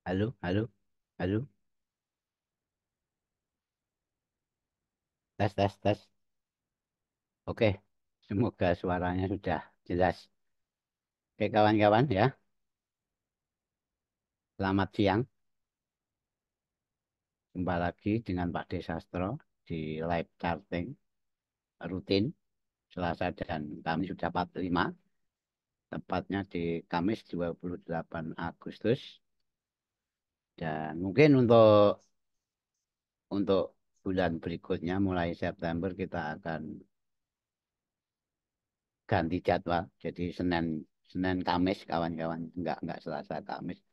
Halo, halo, halo. Tes, tes, tes. Oke, semoga suaranya sudah jelas. Oke, kawan-kawan ya. Selamat siang. Jumpa lagi dengan Pak Desastro di live charting rutin Selasa dan Kamis sudah 45. Tepatnya di Kamis 28 Agustus. Dan mungkin untuk bulan berikutnya mulai September kita akan ganti jadwal. Jadi Senin Senin Kamis kawan-kawan, enggak Selasa Kamis.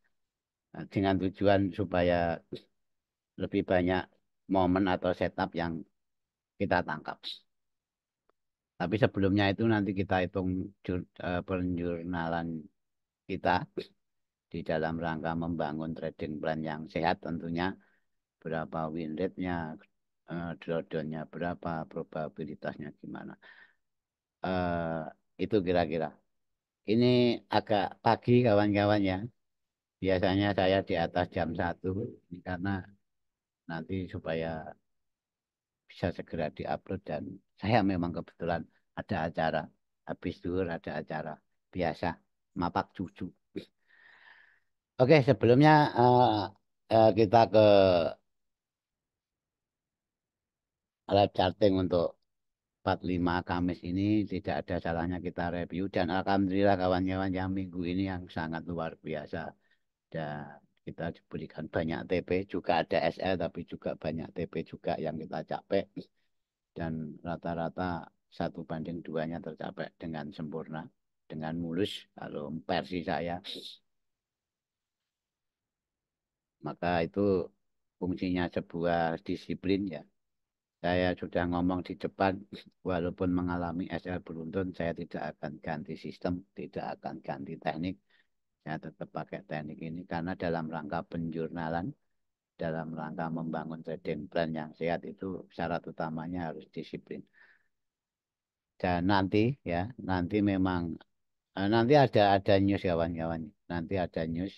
Nah, dengan tujuan supaya lebih banyak momen atau setup yang kita tangkap. Tapi sebelumnya itu nanti kita hitung penjurnalan kita di dalam rangka membangun trading plan yang sehat tentunya berapa win rate-nya, drawdown-nya berapa, probabilitasnya gimana. Eh, itu kira-kira. Ini agak pagi kawan-kawan ya. Biasanya saya di atas jam 1 ini karena nanti supaya bisa segera diupload dan saya memang kebetulan ada acara habis zuhur ada acara biasa mapak cucu. Oke, sebelumnya kita ke live charting untuk 45 Kamis ini tidak ada salahnya kita review dan alhamdulillah kawan-kawan yang minggu ini yang sangat luar biasa dan kita diberikan banyak TP juga ada SL tapi juga banyak TP juga yang kita capek dan rata-rata 1/2-nya tercapai dengan sempurna, dengan mulus. Kalau versi saya, maka itu fungsinya sebuah disiplin ya. Saya sudah ngomong di depan, walaupun mengalami SL beruntun, saya tidak akan ganti sistem, tidak akan ganti teknik. Saya tetap pakai teknik ini karena dalam rangka penjurnalan, dalam rangka membangun trading plan yang sehat itu syarat utamanya harus disiplin. Dan nanti ya, nanti memang nanti ada news kawan-kawan. Nanti ada news.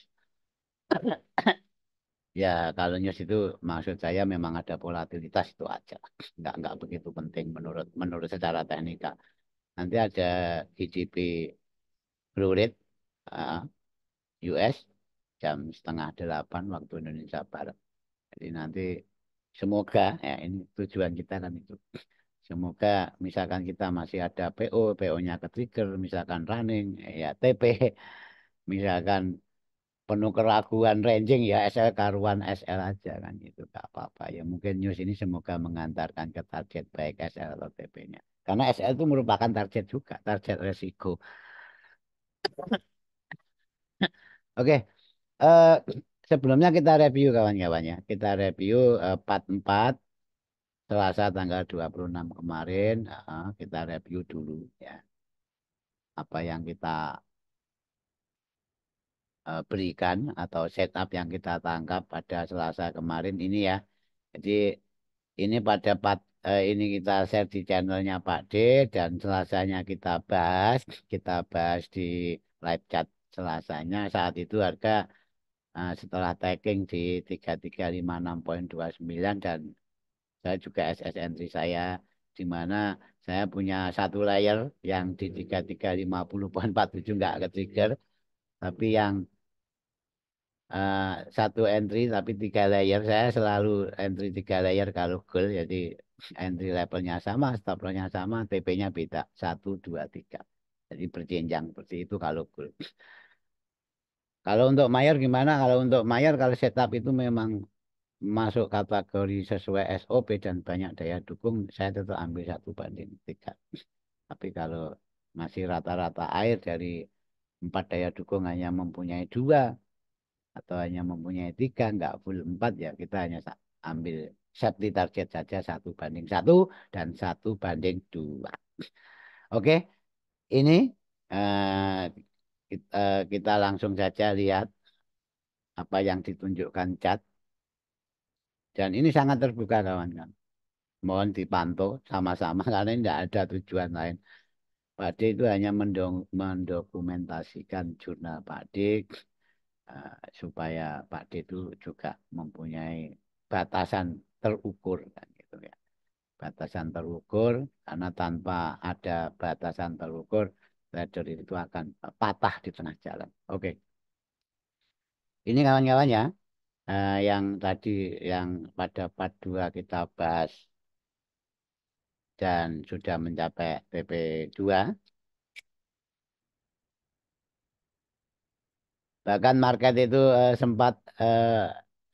Ya kalau news itu maksud saya memang ada volatilitas itu aja. Nggak begitu penting menurut menurut secara teknikal. Nanti ada GDP growth rate uh, US jam 7:30 waktu Indonesia Barat. Jadi nanti semoga ya ini tujuan kita kan itu. Semoga misalkan kita masih ada PO, PO-nya ke trigger, misalkan running, ya TP, misalkan penuh keraguan ranging ya SL karuan SL aja kan itu gak apa-apa ya mungkin news ini semoga mengantarkan ke target baik SL atau TP-nya karena SL itu merupakan target juga target resiko. Oke, eh, sebelumnya kita review kawan-kawan ya kita review 44 Selasa tanggal 26 kemarin kita review dulu ya apa yang kita berikan atau setup yang kita tangkap pada Selasa kemarin ini ya. Jadi ini ini kita share di channelnya Pak D dan Selasanya kita bahas di live chat Selasanya saat itu harga setelah tagging di 3356,29 dan saya juga SS entry saya di mana saya punya satu layer yang di 3350,47 nggak ke trigger tapi yang eh, satu entry tapi 3 layer saya selalu entry 3 layer kalau goal jadi entry levelnya sama stop lossnya sama TP-nya beda 1 2 3 jadi berjenjang seperti itu kalau goal. Kalau untuk mayor gimana kalau untuk mayor kalau setup itu memang masuk kategori sesuai SOP dan banyak daya dukung saya tetap ambil 1/3 tapi kalau masih rata-rata air dari 4 daya dukung hanya mempunyai 2 atau hanya mempunyai 3 nggak full 4 ya kita hanya ambil safety target saja 1/1 dan 1/2. Oke, ini kita langsung saja lihat apa yang ditunjukkan cat dan ini sangat terbuka kawan-kawan. Mohon dipantau sama-sama karena ini tidak ada tujuan lain. Pak D itu hanya mendokumentasikan jurnal Pak D supaya Pak D itu juga mempunyai batasan terukur kan gitu ya. Batasan terukur karena tanpa ada batasan terukur trader itu akan patah di tengah jalan. Oke, ini kawan-kawan ya, yang tadi yang pada part 2 kita bahas dan sudah mencapai TP2. Bahkan market itu sempat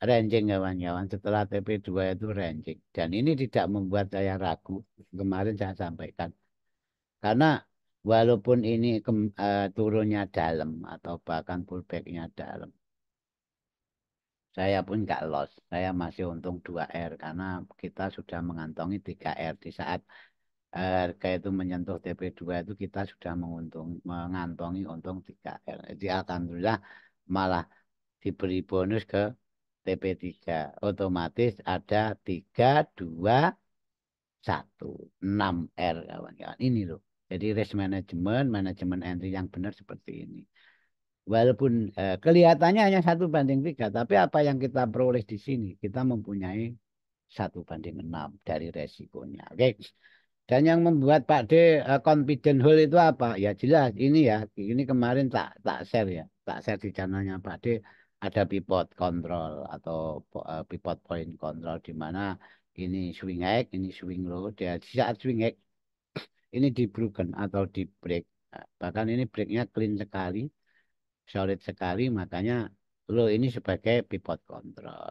ranking kawan-kawan. Setelah TP2 itu ranking. Dan ini tidak membuat saya ragu. Kemarin saya sampaikan. Karena walaupun ini turunnya dalam atau bahkan pullbacknya dalam. Saya pun nggak loss. Saya masih untung 2R. Karena kita sudah mengantongi 3R. Di saat harga itu menyentuh TP2 itu kita sudah mengantongi untung 3R. Jadi alhamdulillah malah diberi bonus ke TP3. Otomatis ada 3, 2, 1, 6R kawan-kawan. Ini loh. Jadi risk management, manajemen entry yang benar seperti ini. Walaupun kelihatannya hanya 1:3, tapi apa yang kita peroleh di sini, kita mempunyai 1:6 dari resikonya. Oke. Dan yang membuat Pak D confident hole itu apa? Ya jelas ini ya. Ini kemarin tak tak share ya. Tak share di channelnya Pak D ada pivot control atau pivot point control di mana ini swing high, ini swing low. Dia di saat swing high ini di broken atau di break. Bahkan ini breaknya clean sekali, solid sekali. Makanya lo ini sebagai pivot control.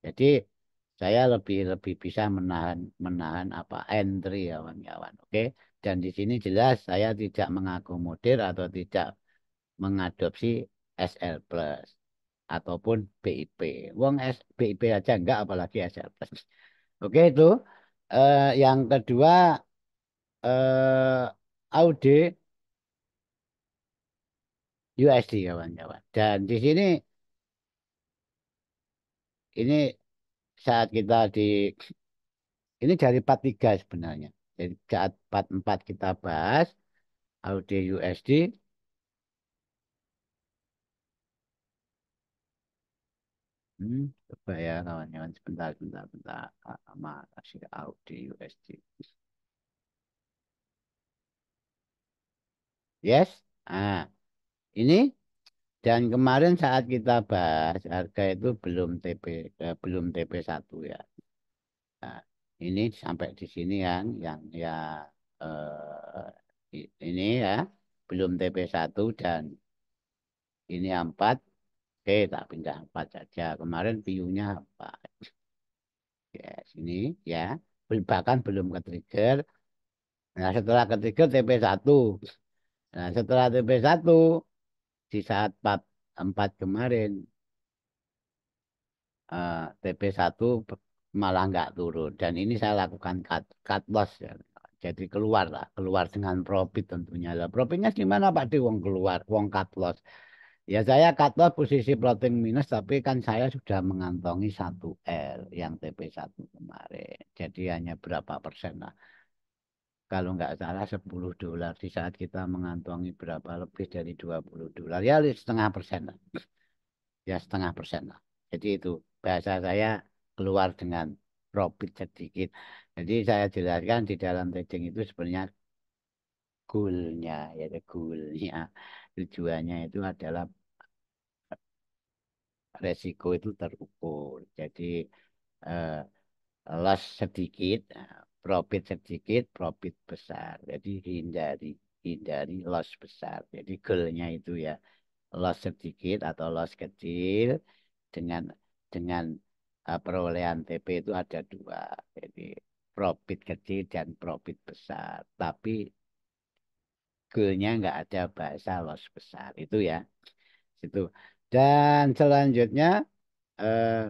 Jadi saya lebih lebih bisa menahan menahan apa entry ya kawan-kawan. Oke. Dan di sini jelas saya tidak mengakomodir atau tidak mengadopsi SL plus ataupun BIP. Wong BIP aja enggak apalagi SL plus. Oke itu. Yang kedua AUD USD kawan-kawan. Dan di sini ini saat kita di ini dari part 3 sebenarnya. Jadi saat part 4 kita bahas AUD USD. Coba ya kawan-kawan sebentar, sebentar, sebentar. Sama kasih AUD USD. Yes. Ah, ini dan kemarin saat kita bahas harga itu belum TP1 ya. Nah, ini sampai di sini yang ya ini ya belum TP1 dan ini 4. Oke, tak pindah 4 saja. Kemarin view-nya apa? Yes, ini ya. Bahkan belum ke trigger. Nah, setelah ke trigger TP1. Nah, setelah TP1 di saat 4 kemarin TP1 malah nggak turun dan ini saya lakukan cut loss ya. Jadi keluar lah, keluar dengan profit tentunya. Lah profitnya gimana Pak Di wong keluar, wong cut loss. Ya saya cut loss posisi floating minus tapi kan saya sudah mengantongi 1R yang TP1 kemarin. Jadi hanya berapa persen lah. Kalau nggak salah $10 di saat kita mengantongi berapa lebih dari $20 ya 0,5% lah, ya 0,5% lah. Jadi itu bahasa saya keluar dengan profit sedikit. Jadi saya jelaskan di dalam trading itu sebenarnya goalnya, yaitu goalnya tujuannya itu adalah resiko itu terukur. Jadi eh, loss sedikit, profit sedikit, profit besar. Jadi hindari loss besar. Jadi goalnya itu ya loss sedikit atau loss kecil dengan dengan perolehan TP itu ada dua. Jadi profit kecil dan profit besar. Tapi goalnya nggak ada bahasa loss besar itu ya. Itu. Dan selanjutnya eh,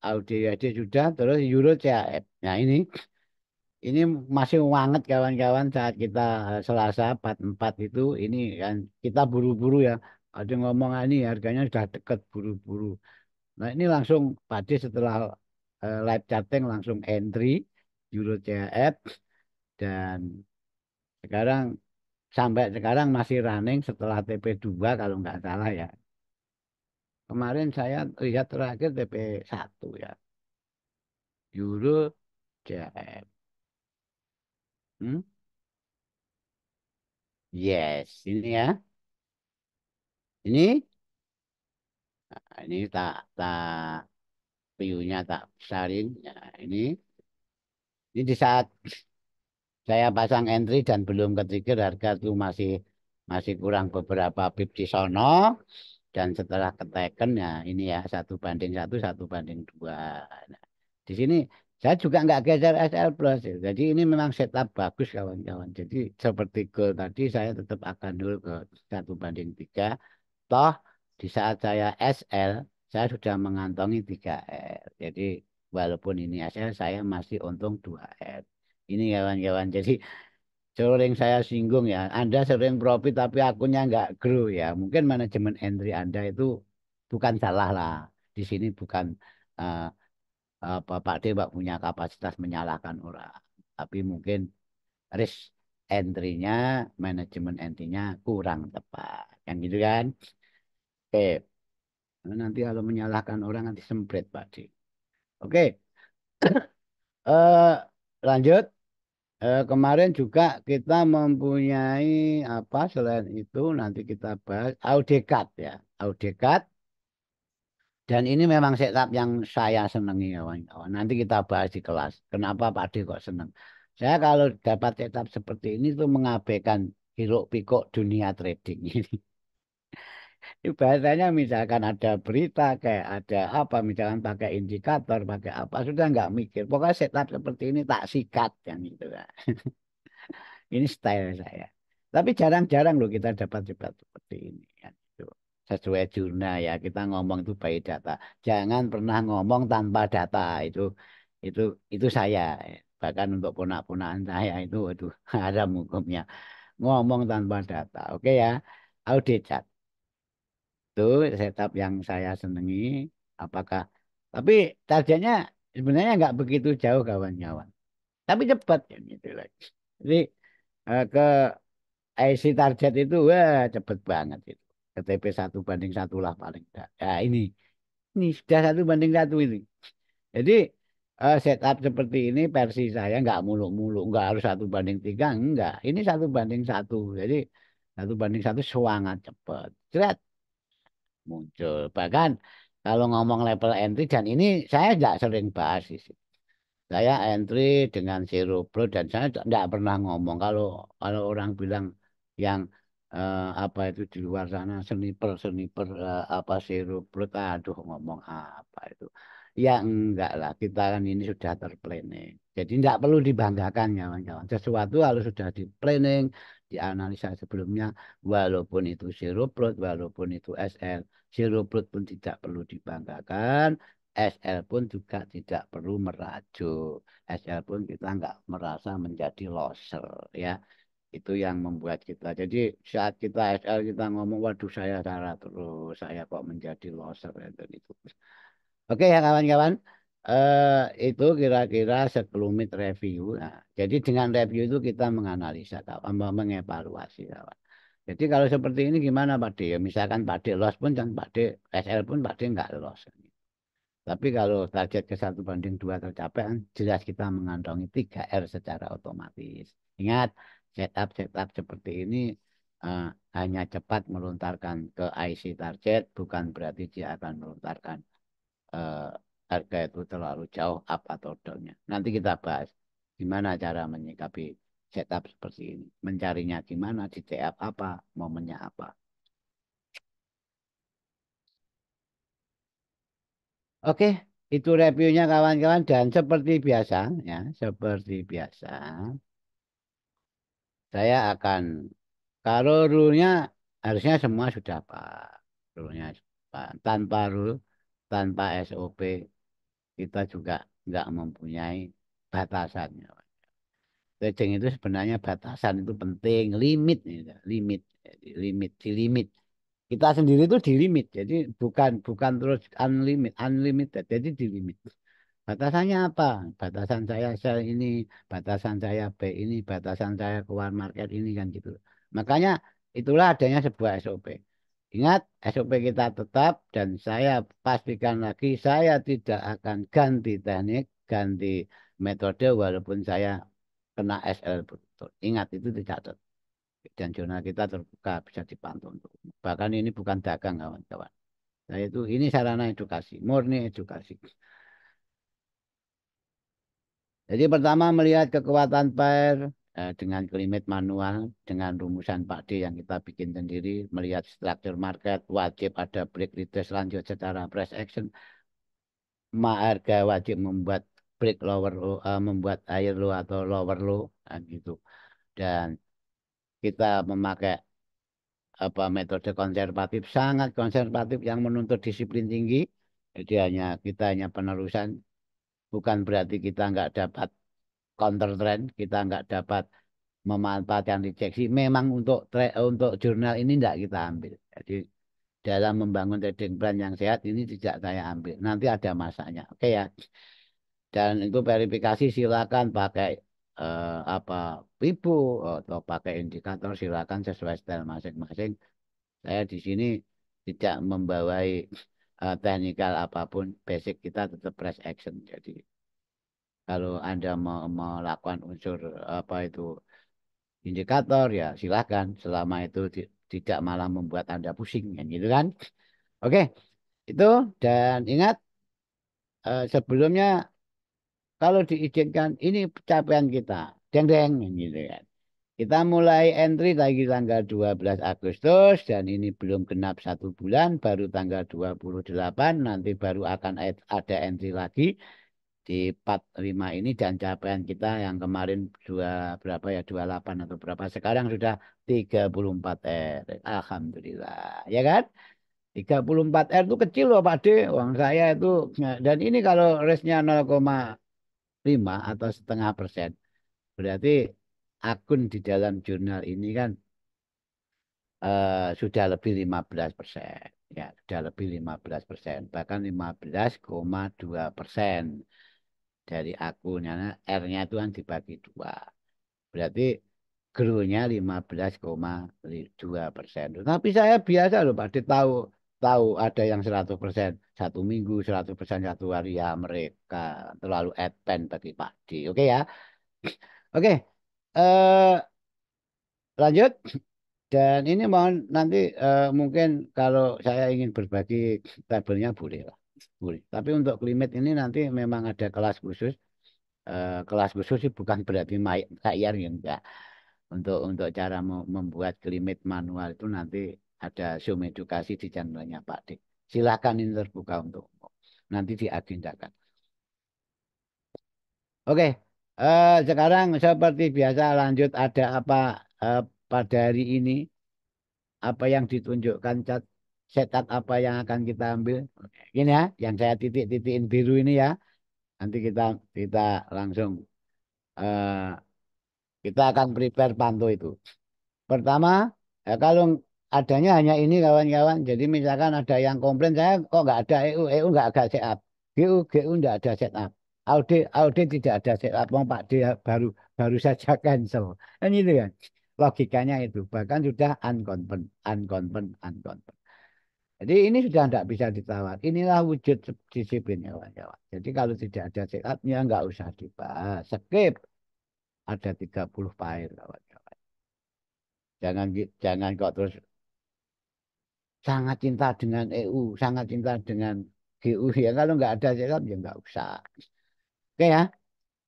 Audi AD sudah terus Euro CHF. Nah ini masih wanget kawan-kawan saat kita Selasa 44 itu ini kan kita buru-buru ya. Ada yang ngomong "Ah, ini harganya sudah dekat buru-buru. Nah ini langsung Padi setelah live chatting langsung entry Euro CHF dan sekarang sampai sekarang masih running setelah TP2 kalau nggak salah ya. kemarin saya lihat terakhir TP1 ya. Euro CHF. Hmm? Yes, ini ya. Ini, ini tak tak view-nya tak besarin. Ya, ini di saat saya pasang entry dan belum ke trigger harga itu masih masih kurang beberapa pip di sono dan setelah keteken ya ini ya 1:1 1:2. Nah, di sini saya juga nggak geser SL plus ya. Jadi ini memang setup bagus kawan-kawan. Jadi seperti goal tadi saya tetap akan dulu ke 1:3. Toh di saat saya SL saya sudah mengantongi 3R. Jadi walaupun ini SL saya masih untung 2R. Ini kawan-kawan. Jadi sering saya singgung ya, Anda sering profit tapi akunnya nggak grow ya. Mungkin manajemen entry Anda itu bukan salah lah. Di sini bukan eh, apa Pak D Pak punya kapasitas menyalahkan orang. Tapi mungkin risk entry-nya, manajemen entry-nya kurang tepat. Yang gitu kan? Oke, nanti kalau menyalahkan orang nanti semprit Pak D. Oke, eh, lanjut. Kemarin juga kita mempunyai apa selain itu nanti kita bahas Audecat ya. Audecat dan ini memang setup yang saya senangi kawan-kawan. Nanti kita bahas di kelas. Kenapa Pak D kok senang? Saya kalau dapat setup seperti ini tuh mengabaikan hiruk pikuk dunia trading ini. Ini bahasanya misalkan ada berita kayak ada apa misalkan pakai indikator pakai apa sudah nggak mikir. Pokoknya setup seperti ini tak sikat yang itu kan. Ini style saya. Tapi jarang-jarang loh kita dapat debat seperti ini. Kan. Itu. Sesuai jurnal ya kita ngomong itu by data. Jangan pernah ngomong tanpa data itu itu saya. Bahkan untuk ponak-ponakan saya itu ada hukumnya. Ngomong tanpa data. Oke ya. Audit chat. Itu setup yang saya senangi. Apakah tapi targetnya sebenarnya nggak begitu jauh kawan-kawan. Tapi cepat ya gitu lagi. Jadi ke IC target itu wah cepet banget itu. KTP 1:1 lah paling enggak. Ya ini sudah 1:1 ini. Jadi setup seperti ini versi saya nggak muluk-muluk, nggak harus 1:3, enggak. Ini 1:1. Jadi 1:1 sangat cepat. Cepat muncul. Bahkan kalau ngomong level entry dan ini saya nggak sering bahas sih. Saya entry dengan zero plot dan saya tidak pernah ngomong kalau kalau orang bilang yang apa itu di luar sana sniper sniper apa zero plot aduh ngomong apa itu ya enggak lah kita kan ini sudah terplanning jadi tidak perlu dibanggakan kawan-kawan sesuatu kalau sudah di planning dianalisa sebelumnya walaupun itu zero plot walaupun itu SL zero plot pun tidak perlu dibanggakan SL pun juga tidak perlu merajuk. SL pun kita nggak merasa menjadi loser ya. Itu yang membuat kita. Jadi saat kita SL kita ngomong, waduh saya salah terus, saya kok menjadi loser ya, dan itu. Oke ya kawan-kawan, itu kira-kira sekelumit review. Nah, jadi dengan review itu kita menganalisa, kawan, mengevaluasi kawan. Jadi kalau seperti ini gimana Pak D? Ya, misalkan Pak D loss pun dan Pak D SL pun Pak D nggak loss. Tapi kalau target ke 1:2 tercapai, kan jelas kita mengantongi 3R secara otomatis. Ingat, setup seperti ini eh, hanya cepat melontarkan ke IC target, bukan berarti dia akan melontarkan eh, harga itu terlalu jauh up atau down-nya. Nanti kita bahas gimana cara menyikapi setup seperti ini. Mencarinya gimana, di TF apa, momennya apa. Oke, itu reviewnya kawan-kawan dan seperti biasa ya, seperti biasa saya akan kalau rule-nya harusnya semua sudah Pak. Rule-nya Pak. Tanpa rule, tanpa SOP kita juga nggak mempunyai batasannya. Trading itu sebenarnya batasan itu penting, limit, ya, limit, di limit. Kita sendiri itu di limit, jadi bukan terus unlimited, jadi di limit. Batasannya apa? Batasan saya sel ini, batasan saya B ini, batasan saya keluar market ini kan gitu. Makanya itulah adanya sebuah SOP. Ingat, SOP kita tetap dan saya pastikan lagi saya tidak akan ganti teknik, ganti metode walaupun saya kena SL betul. Ingat itu dicatat. Dan jurnal kita terbuka bisa dipantau untuk umum. Bahkan ini bukan dagang kawan-kawan. Nah itu ini sarana edukasi, murni edukasi. Jadi pertama melihat kekuatan pair dengan limit manual, dengan rumusan Pak D yang kita bikin sendiri, melihat struktur market, wajib ada break retest lanjut secara price action, harga wajib membuat break lower low, membuat higher low atau lower low, gitu. Dan kita memakai apa metode konservatif, sangat konservatif yang menuntut disiplin tinggi. Jadi kita hanya penerusan, bukan berarti kita nggak dapat counter trend, kita nggak dapat memanfaatkan rejeksi. Memang untuk jurnal ini tidak kita ambil. Jadi dalam membangun trading plan yang sehat ini tidak saya ambil. Nanti ada masanya. Oke ya. Dan itu verifikasi silakan pakai apa Wibu atau pakai indikator silakan sesuai style masing-masing. Saya di sini tidak membawai teknikal apapun. Basic kita tetap press action. Jadi kalau Anda mau melakukan unsur apa itu indikator ya silakan selama itu tidak malah membuat Anda pusing kan gitu kan. Oke, itu dan ingat sebelumnya kalau diizinkan ini capaian kita. Deng deng gitu kan. Kita mulai entry lagi tanggal 12 Agustus dan ini belum genap 1 bulan, baru tanggal 28 nanti baru akan ada entry lagi di 45 ini dan capaian kita yang kemarin berapa ya 28 atau berapa sekarang sudah 34 R. Alhamdulillah, ya kan? 34 R itu kecil loh Pak D. Uang saya itu dan ini kalau rate-nya 0,5 atau setengah persen. Berarti akun di dalam jurnal ini kan sudah lebih 15%. Ya, sudah lebih 15%, bahkan 15,2% dari akunnya. R-nya itu kan dibagi dua. Berarti grow-nya 15,2%. Tapi saya biasa loh Pak, Dit, tahu tahu ada yang 100% 1 minggu, 100% 1 hari ya mereka terlalu advance bagi Pak D. Oke ya. Oke. Lanjut. Dan ini mohon nanti mungkin kalau saya ingin berbagi tabelnya boleh lah. Boleh. Tapi untuk limit ini nanti memang ada kelas khusus. Kelas khusus sih bukan berarti bayar ya enggak. Untuk cara membuat limit manual itu nanti ada Zoom edukasi di channelnya Pak Dik. Silakan ini terbuka untuk umum. Nanti diagendakan. Oke. Sekarang seperti biasa lanjut ada apa pada hari ini? Apa yang ditunjukkan cat setup apa yang akan kita ambil ini ya yang saya titik-titikin biru ini ya nanti kita langsung eh, kita akan prepare pantau itu pertama kalau adanya hanya ini kawan-kawan jadi misalkan ada yang komplain saya kok nggak ada EU nggak ada setup GU nggak ada setup audit tidak ada setup mau Pak D baru baru saja cancel kan itu kan logikanya itu bahkan sudah unconfirmed unconfirmed unconfirmed. Jadi ini sudah tidak bisa ditawar. Inilah wujud disiplin ya kawan-kawan. Jadi kalau tidak ada sehatnya nggak usah dibahas. Skip. Ada 30 file kawan-kawan. Jangan kok terus sangat cinta dengan EU, sangat cinta dengan GU ya. Kalau nggak ada sehat ya nggak usah. Oke ya.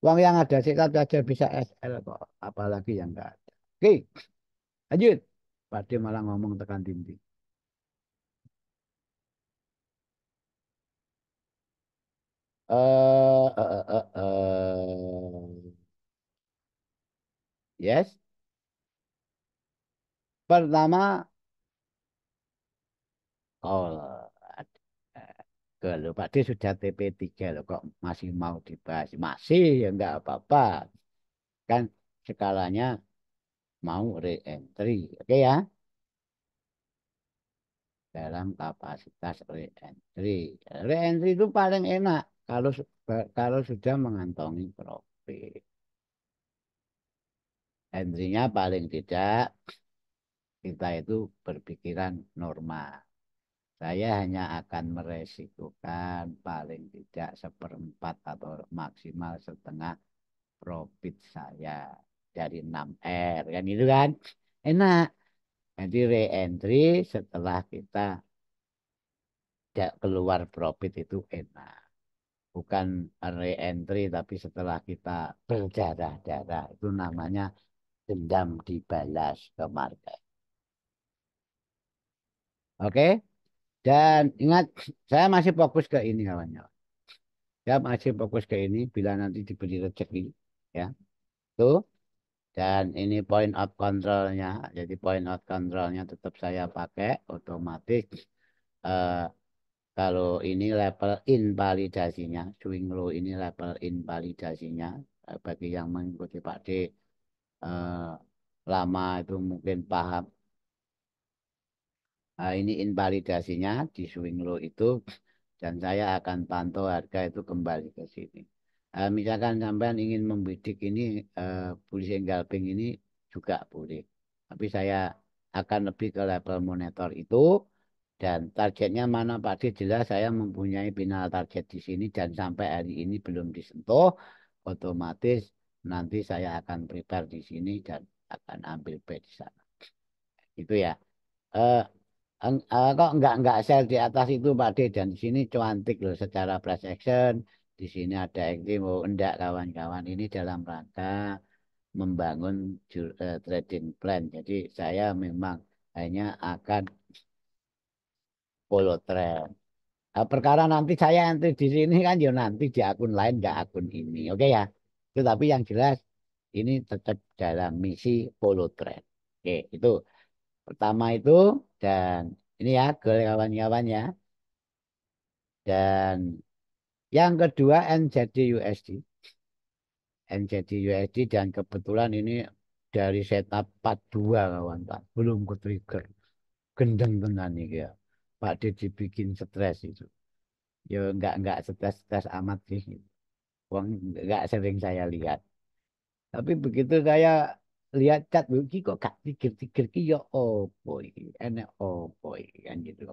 Uang yang ada sehat saja bisa SL kok. Apalagi yang nggak ada. Oke, lanjut. Pade malah ngomong tekan dinding. Yes. Pertama, oh, kalau Pak D sudah TP3 loh, kok masih mau dibahas? Masih, ya enggak apa-apa. Kan skalanya mau re-entry. Oke ya, dalam kapasitas re-entry. Re-entry itu paling enak kalau sudah mengantongi profit. Entry-nya paling tidak kita itu berpikiran normal. Saya hanya akan meresikukan paling tidak seperempat atau maksimal setengah profit saya dari 6R kan itu kan enak. Jadi re-entry setelah kita keluar profit itu enak. Bukan re-entry tapi setelah kita berdarah-darah itu namanya dendam dibalas ke market. Oke? Dan ingat saya masih fokus ke ini kawan-kawan. Saya masih fokus ke ini bila nanti diberi rezeki ya. Tuh. Dan ini point out controlnya. Jadi point out controlnya tetap saya pakai otomatis. eh, Kalau ini level invalidasinya, swing low ini level invalidasinya. Bagi yang mengikuti Pak D eh, lama itu mungkin paham. Nah, ini invalidasinya di swing low itu dan saya akan pantau harga itu kembali ke sini. Misalkan sampean ingin membidik ini bullish scalping ini juga boleh. Tapi saya akan lebih ke level monitor itu dan targetnya mana Pak D jelas saya mempunyai final target di sini dan sampai hari ini belum disentuh. Otomatis nanti saya akan prepare di sini dan akan ambil bait di sana. Itu ya. Eh, kok nggak sel di atas itu Pak D dan di sini cuantik loh secara price action di sini ada active oh enggak kawan-kawan ini dalam rangka membangun trading plan jadi saya memang hanya akan follow trend. Perkara nanti saya nanti di sini kan ya nanti di akun lain nggak akun ini oke ya tetapi yang jelas ini tetap dalam misi follow trend oke itu pertama itu dan ini ya ke kawan-kawan ya. Dan yang kedua NZD USD. NZD USD dan kebetulan ini dari setup 42 kawan Pak. Belum ke trigger. Gendeng tenan nih ya. Pak D dibikin stres itu. Ya enggak stres-stres amat sih. Uang enggak sering saya lihat. Tapi begitu saya lihat cat iki kok gak trigger-trigger ki ya opo iki. Enek opo iki kan gitu.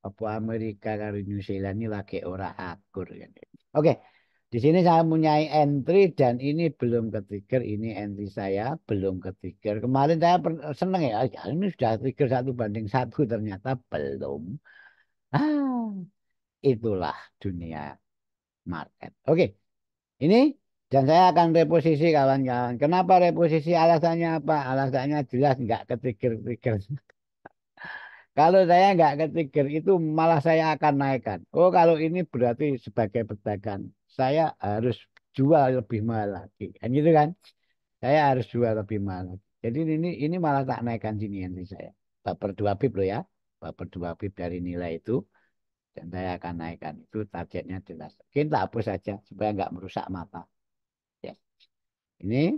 Apa Amerika karo New Zealand ini lagi ora akur kan. Oke, di sini saya punya entry dan ini belum ke trigger. Ini entry saya belum ke trigger. Kemarin saya seneng ya, ya, ini sudah trigger 1 banding 1 ternyata belum. Ah, itulah dunia market. Oke, ini dan saya akan reposisi kawan-kawan. Kenapa reposisi? Alasannya apa? Alasannya jelas nggak ke trigger-trigger. Kalau saya nggak ke trigger itu malah saya akan naikkan. Oh kalau ini berarti sebagai pedagang saya harus jual lebih mahal lagi. Kan gitu kan? Saya harus jual lebih mahal lagi. Jadi ini malah tak naikkan sini nanti saya. Baper 2 pip loh ya. Baper 2 pip dari nilai itu. Dan saya akan naikkan. Itu targetnya jelas. Kita hapus saja supaya nggak merusak mata. Yes. Ini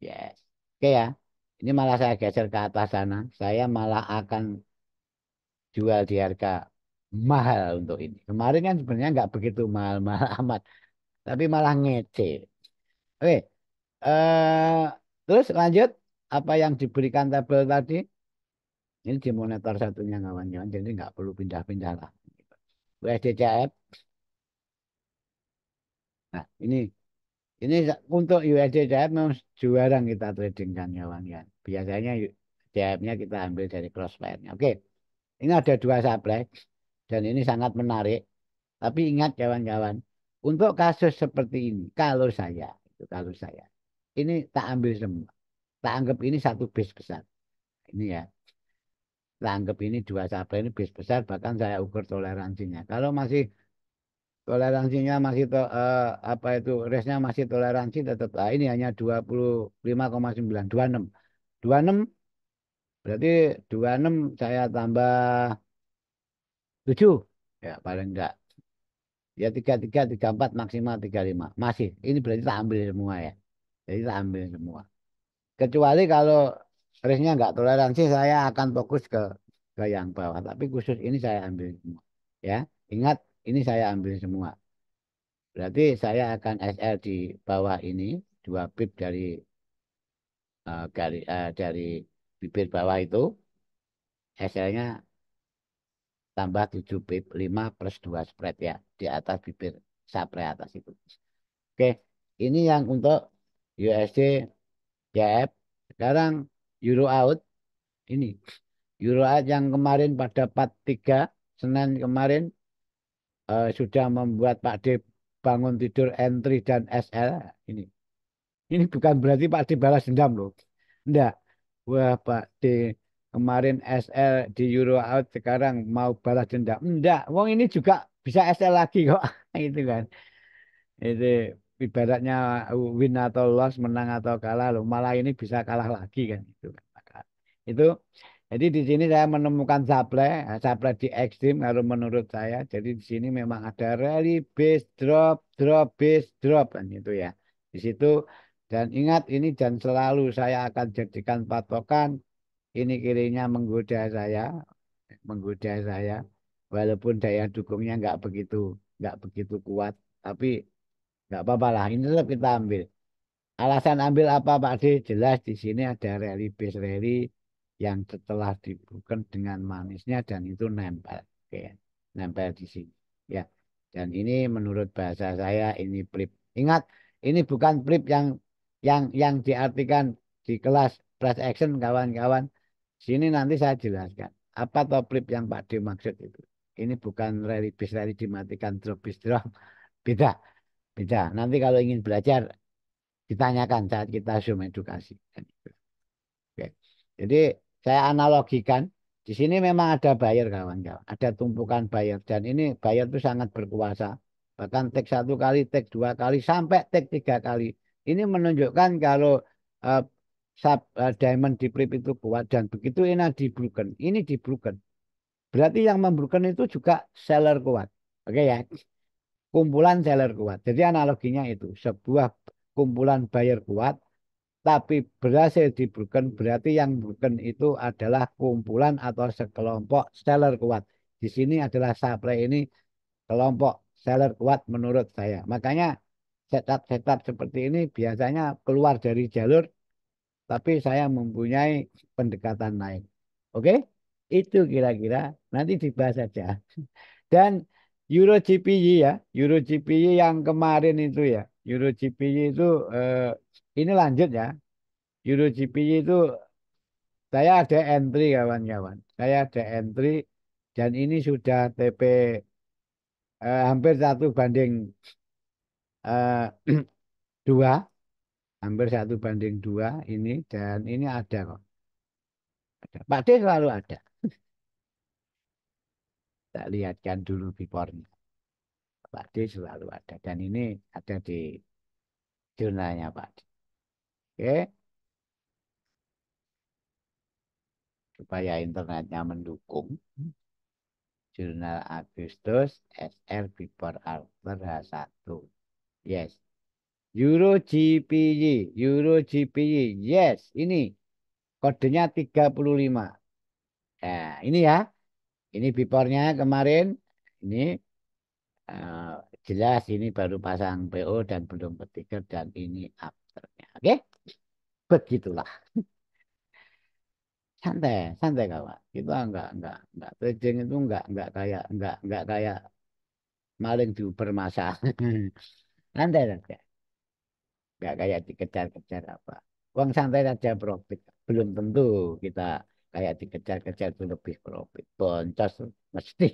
yes. Oke ya. Ini malah saya geser ke atas sana. Saya malah akan jual di harga mahal untuk ini. Kemarin kan sebenarnya nggak begitu mahal-mahal amat, tapi malah ngece. Oke, terus lanjut apa yang diberikan tabel tadi? Ini di monitor satunya kawan-kawan, jadi nggak perlu pindah-pindah lah. USDCF, nah ini untuk USDCF memang jarang kita trading kan kawan-kawan. Biasanya CF-nya kita ambil dari crossfire-nya. Oke, ini ada 2 supply dan ini sangat menarik. Tapi ingat kawan-kawan, untuk kasus seperti ini, kalau saya, ini tak ambil semua. Tak anggap ini satu base besar. Ini ya, tak anggap ini 2 supply ini base besar, bahkan saya ukur toleransinya. Kalau masih toleransinya masih apa itu, resnya masih toleransi tetap, ini hanya 25,9, 26. 26 berarti 26 saya tambah 7. Ya, paling enggak. Ya 33, 34 maksimal 35. Masih. Ini berarti tak ambil semua ya. Jadi tak ambil semua. Kecuali kalau risknya nggak toleransi, saya akan fokus ke yang bawah. Tapi khusus ini saya ambil semua. Ya, ingat ini saya ambil semua. Berarti saya akan SL di bawah ini 2 pip dari bibir bawah itu SL-nya tambah 7 pip 5 plus 2 spread ya di atas bibir supply atas itu. Oke, ini yang untuk USD JF. Sekarang Euro out ini. Euro out yang kemarin pada 43 Senin kemarin sudah membuat Pak D bangun tidur entry dan SL ini. Ini bukan berarti Pak D balas dendam loh. Enggak. Wah, Pak D kemarin SL di Euro out sekarang mau balas dendam. Enggak. Wong ini juga bisa SL lagi kok. Itu kan. Itu ibaratnya win atau loss, menang atau kalah loh. Malah ini bisa kalah lagi kan. Itu kan. Itu jadi di sini saya menemukan supply di ekstrim kalau menurut saya. Jadi di sini memang ada rally base drop, drop base drop kan itu ya. Di situ dan ingat ini dan selalu saya akan jadikan patokan ini kirinya menggoda saya walaupun daya dukungnya nggak begitu kuat tapi nggak apa-apa lah ini tetap kita ambil. Alasan ambil apa Pak D? Jelas di sini ada rally base rally yang setelah dibuktikan dengan manisnya dan itu nempel, oke, nempel di sini. Ya, dan ini menurut bahasa saya ini flip. Ingat, ini bukan flip yang diartikan di kelas price action kawan-kawan. Sini nanti saya jelaskan apa top flip yang Pak D maksud itu. Ini bukan rally base rally dimatikan drop base drop. Beda, beda. Nanti kalau ingin belajar ditanyakan saat kita Zoom edukasi. Oke. Jadi saya analogikan di sini memang ada buyer kawan-kawan, ada tumpukan buyer dan ini buyer itu sangat berkuasa. Bahkan take satu kali, take dua kali, sampai take tiga kali. Ini menunjukkan kalau eh, diamond di flip itu kuat dan begitu ini di broken, ini di broken. Berarti yang membroken itu juga seller kuat. Oke ya, kumpulan seller kuat. Jadi analoginya itu sebuah kumpulan buyer kuat tapi berhasil dibroken berarti yang broken itu adalah kumpulan atau sekelompok seller kuat. Di sini adalah supply ini kelompok seller kuat menurut saya. Makanya setup-setup seperti ini biasanya keluar dari jalur tapi saya mempunyai pendekatan lain. Oke? Itu kira-kira nanti dibahas saja. Dan Euro GPY ya, Euro GPY yang kemarin itu ya, Euro GPY itu ini lanjut ya. Euro GPY itu saya ada entry kawan-kawan. Saya ada entry dan ini sudah TP hampir 1 banding 2, hampir 1 banding 2 ini dan ini ada kok. Ada. Pak D selalu ada. Tak lihatkan dulu beforenya. Pak D selalu ada dan ini ada di jurnalnya Pak D. Oke, supaya internetnya mendukung. Jurnal Agustus SR before after H1. Yes. Euro GPY, Euro GPY. Yes, ini kodenya 35. Nah, ini ya. Ini beforenya kemarin. Ini eh, jelas ini baru pasang PO dan belum petiker dan ini afternya. Oke? Begitulah. Santai, santai kawan. Itu enggak trading itu enggak kayak maling di Uber masa. Santai saja. Nggak kayak dikejar-kejar apa. Uang santai saja profit. Belum tentu kita kayak dikejar-kejar itu lebih profit. Boncos mesti.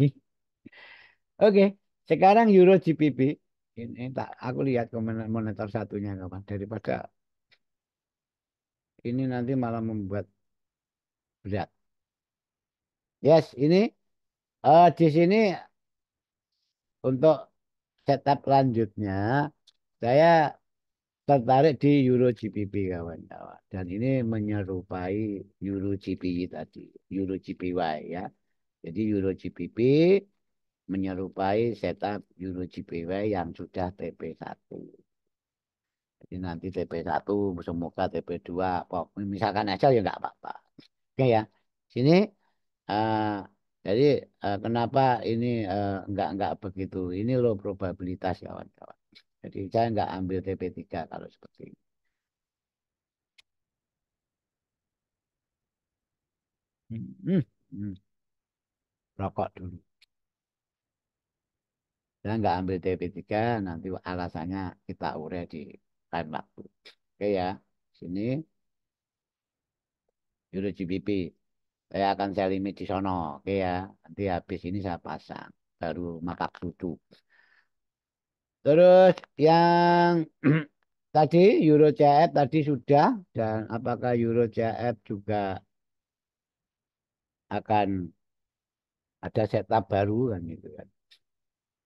Oke, sekarang Euro GBP. Ini tak aku lihat ke monitor satunya kawan. Daripada ini nanti malah membuat berat. Yes, ini di sini untuk setup lanjutnya saya tertarik di Euro GBP kawan-kawan dan ini menyerupai Euro GPY tadi Euro GPY ya jadi Euro GBP menyerupai setup Euro GPY yang sudah TP1 jadi nanti TP1 semoga TP2 misalkan aja ya nggak apa-apa oke ya sini eh, jadi kenapa ini nggak begitu ini low probabilitas kawan-kawan jadi saya nggak ambil TP3 kalau seperti ini. Hmm, hmm, rokok dulu. Saya nggak ambil TP3, nanti alasannya kita urai di lain waktu. Oke ya, sini Euro GBP. Saya akan saya limit di sono. Oke ya, nanti habis ini saya pasang. Baru mapak duduk. Terus yang tadi Euro CF tadi sudah. Dan apakah Euro CF juga akan ada setup baru kan gitu kan.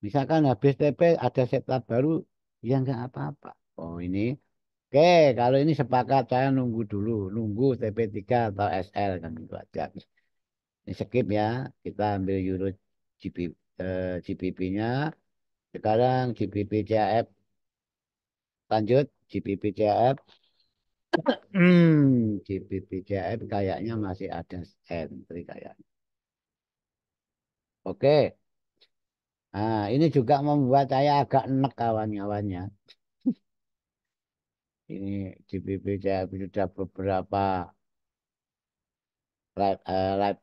Misalkan habis TP ada setup baru, ya nggak apa-apa. Oh ini, oke kalau ini sepakat saya nunggu dulu. Nunggu TP3 atau SL kan gitu aja. Ini skip ya, kita ambil Euro GBP-nya. Sekarang GBP CHF lanjut, GBP CHF. GBP CHF kayaknya masih ada entry kayaknya. Oke, nah ini juga membuat saya agak enek kawan-kawannya. Ini GBP CHF sudah beberapa live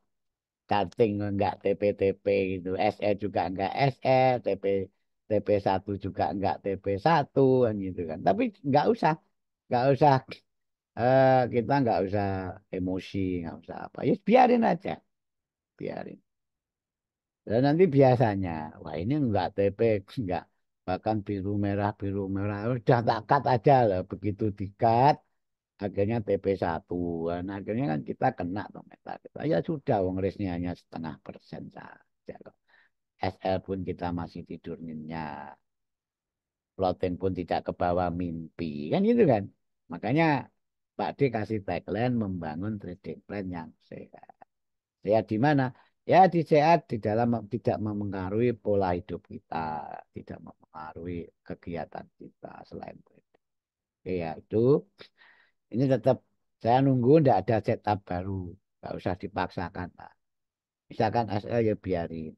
charting enggak TP-TP gitu. SE juga enggak SE, TP1 juga enggak TP1 kan gitu kan. Tapi enggak usah kita enggak usah emosi, enggak usah apa. Ya biarin aja, biarin. Dan nanti biasanya, wah ini enggak TP, enggak bahkan biru merah, udah tak cut aja lah. Begitu di-cut, akhirnya TP1. Nah, akhirnya kan kita kena tuh meta kita. Ya sudah, wong resnya hanya 0,5% saja kok. SL pun kita masih tidur nyenyak. Plotin pun tidak ke bawah mimpi. Kan gitu kan. Makanya Pak D kasih tagline membangun trading plan yang sehat. Sehat di mana? Ya di sehat di dalam tidak mempengaruhi pola hidup kita, tidak mempengaruhi kegiatan kita selain trading. Oke, ya itu. Ini tetap saya nunggu ndak ada setup baru, nggak usah dipaksakan Pak. Misalkan SL ya biarin.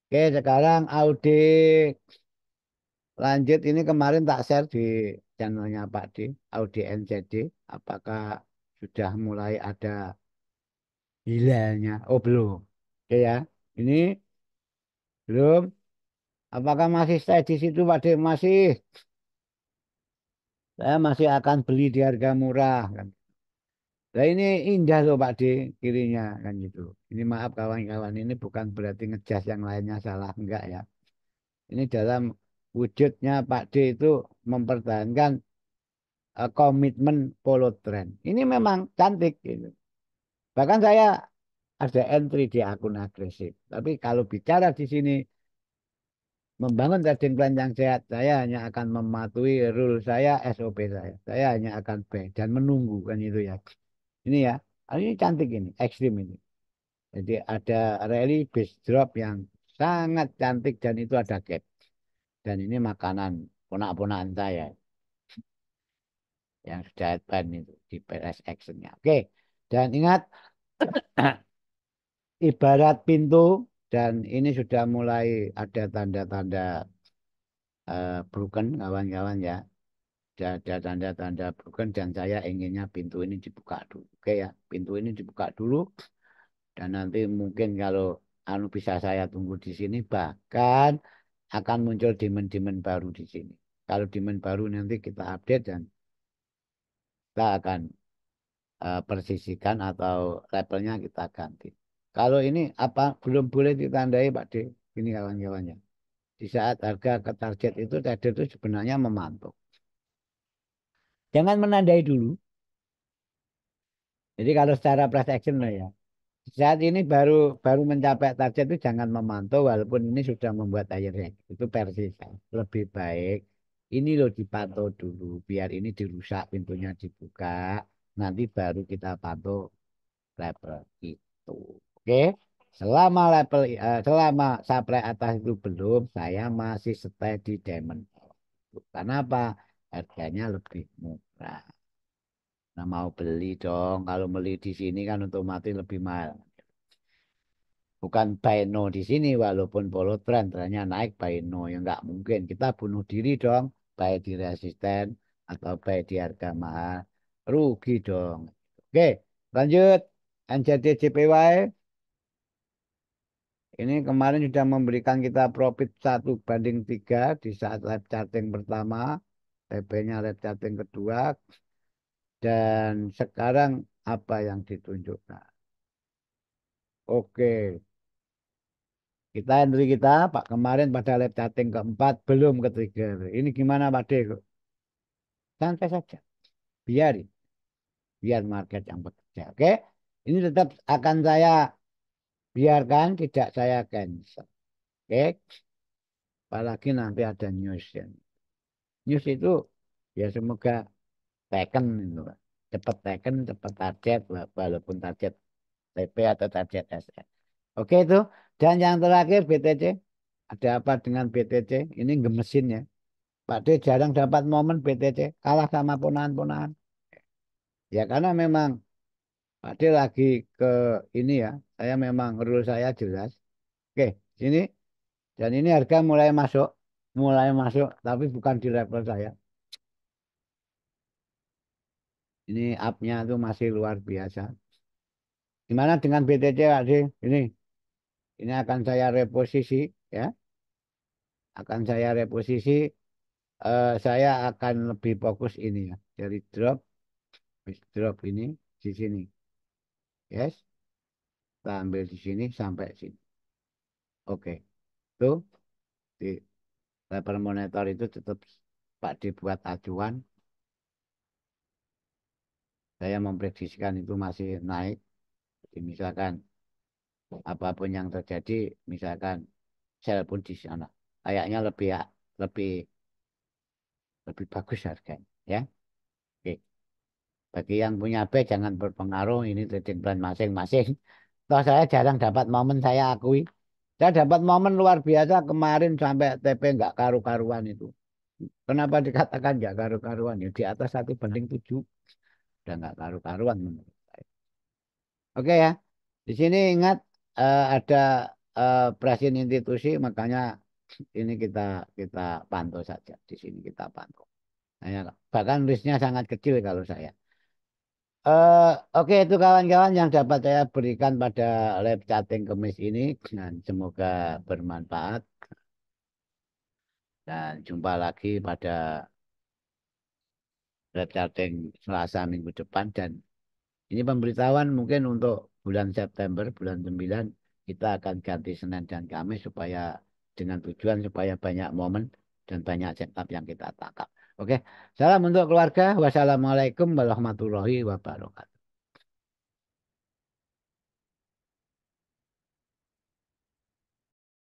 Oke, sekarang audit lanjut ini kemarin tak share di channelnya Pak D, audit NCD. Apakah sudah mulai ada hilalnya? Oh belum. Oke ya, ini belum. Apakah masih stay di situ Pak D? Masih. Saya masih akan beli di harga murah kan. Nah ini indah loh Pak D kirinya kan gitu. Ini maaf kawan-kawan ini bukan berarti ngejas yang lainnya salah enggak ya. Ini dalam wujudnya Pak D itu mempertahankan komitmen polo trend. Ini memang cantik gitu. Bahkan saya ada entry di akun agresif. Tapi kalau bicara di sini membangun trading plan yang sehat, saya hanya akan mematuhi rule saya, SOP saya. Saya hanya akan baik dan menunggu kan itu ya. Ini ya, ini cantik ini, ekstrim ini. Jadi ada rally base drop yang sangat cantik dan itu ada gap. Dan ini makanan ponak-ponakan saya yang sudah advance itu di PRS actionnya. Oke, dan ingat ibarat pintu dan ini sudah mulai ada tanda-tanda broken kawan-kawan ya. Sudah ada tanda-tanda broken dan saya inginnya pintu ini dibuka dulu. Oke ya, pintu ini dibuka dulu dan nanti mungkin kalau anu bisa saya tunggu di sini bahkan akan muncul demand-demand baru di sini. Kalau demand baru nanti kita update dan kita akan persisikan atau levelnya kita ganti. Kalau ini apa belum boleh ditandai Pak D, ini kawan-kawannya. Di saat harga ke target itu trader itu sebenarnya memantau. Jangan menandai dulu. Jadi kalau secara price action lah ya. Saat ini baru baru mencapai target itu jangan memantau walaupun ini sudah membuat higher high. Itu versi saya. Lebih baik ini loh dipantau dulu biar ini dirusak pintunya dibuka. Nanti baru kita pantau level itu. Oke. Selama supply atas itu belum, saya masih stay di diamond. Kenapa? Harganya lebih murah. Nah, mau beli dong. Kalau beli di sini kan otomatis lebih mahal. Bukan buy no di sini walaupun polo trend trennya naik buy no ya nggak mungkin. Kita bunuh diri dong. Buy di resisten atau buy di harga mahal. Rugi dong. Oke, lanjut. NZD/JPY ini kemarin sudah memberikan kita profit 1/3 di saat live charting pertama, TP-nya live charting kedua, dan sekarang apa yang ditunjukkan? Oke, kita entry kita Pak kemarin pada live charting keempat belum ketiga. Ini gimana Pak De? Santai saja, biarin, biar market yang bekerja. Oke, ini tetap akan saya biarkan, tidak saya cancel. Oke, apalagi nanti ada news ya. News itu ya semoga taken itu, Pak. Cepat taken, cepat target, walaupun target TP atau target SR. Oke itu. Dan yang terakhir BTC. Ada apa dengan BTC? Ini gemesin ya. Pak D jarang dapat momen BTC. Kalah sama ponahan-ponahan. Ya karena memang Pak D lagi ke ini ya. Saya memang rule saya jelas. Oke, sini. Dan ini harga mulai masuk. Mulai masuk. Tapi bukan di level saya. Ini up-nya itu masih luar biasa. Gimana dengan BTC Pak D? Ini akan saya reposisi ya. Akan saya reposisi. Saya akan lebih fokus ini ya. Dari drop, drop ini di sini. Yes. Kita ambil di sini sampai sini. Oke. Itu di level monitor itu tetap Pak dibuat acuan. Saya memprediksikan itu masih naik. Jadi misalkan apapun yang terjadi, misalkan sell pun di sana. Kayaknya lebih ya, lebih lebih bagus harganya. Ya. Oke. Bagi yang punya B jangan berpengaruh. Ini trading plan masing-masing. Toh saya jarang dapat momen saya akui. Saya dapat momen luar biasa kemarin sampai TP nggak karu-karuan itu. Kenapa dikatakan nggak karu-karuan? Ya di atas 1/7 udah nggak karu-karuan menurut saya. Oke ya, di sini ingat ada presiden institusi, makanya ini kita pantau saja. Di sini kita pantau. Nah, bahkan risknya sangat kecil kalau saya. Oke itu kawan-kawan yang dapat saya berikan pada live chatting Kemis ini dan semoga bermanfaat dan jumpa lagi pada live chatting Selasa minggu depan dan ini pemberitahuan mungkin untuk bulan September bulan 9 kita akan ganti Senin dan Kamis supaya dengan tujuan supaya banyak momen dan banyak setup yang kita tangkap. Oke, salam untuk keluarga. Wassalamualaikum warahmatullahi wabarakatuh.